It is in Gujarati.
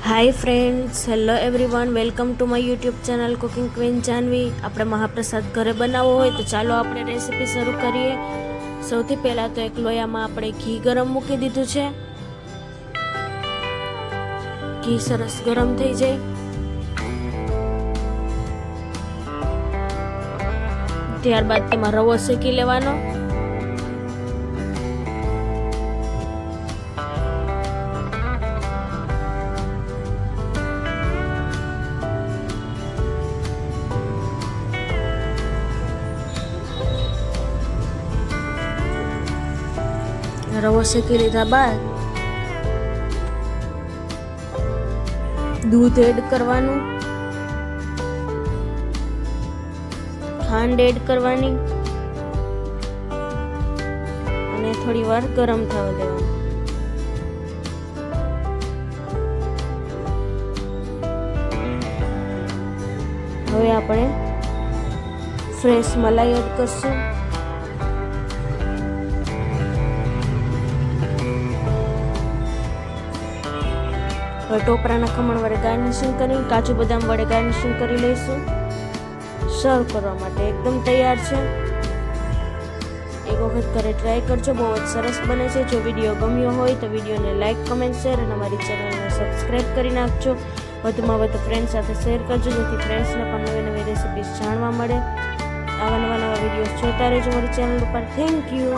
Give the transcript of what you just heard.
Hi friends, hello everyone, welcome to my YouTube channel cooking queen Janvi. આપણે મહાપ્રસાદ ઘરે બનાવવો હોય તો ચાલો આપણે રેસીપી શરૂ કરીએ. સૌથી પહેલાં તો એક લોયામાં આપણે ઘી ગરમ મૂકી દીધું છે. ઘી સરસ ગરમ થઈ જાય ત્યારબાદ તેમાં રવો શેકી લેવાનો. રવો શેકી લીધા બાદ દૂધ એડ કરવાનું, ખાંડ એડ કરવાની અને થોડી વાર ગરમ થવા દેવાનું. હવે આપણે ફ્રેશ મલાઈ એડ કરશું. હવે ટોપરાના ખમણ વડે ગાર્નિશિંગ કરી કાજુ બદામ વડે ગાર્નિશિંગ કરી લઈશું. સર્વ કરવા માટે એકદમ તૈયાર છે. એક વખત ઘરે ટ્રાય કરજો, બહુ જ સરસ બને છે. જો વિડીયો ગમ્યો હોય તો વિડીયોને લાઇક, કમેન્ટ, શેર અને અમારી ચેનલને સબસ્ક્રાઈબ કરી નાખજો. વધુમાં વધુ ફ્રેન્ડ સાથે શેર કરજો જેથી ફ્રેન્ડ્સને પણ નવી નવી રેસિપીઝ જાણવા મળે. આવા નવા વિડીયોઝ જોતા રહેજો મારી ચેનલ ઉપર. Thank you.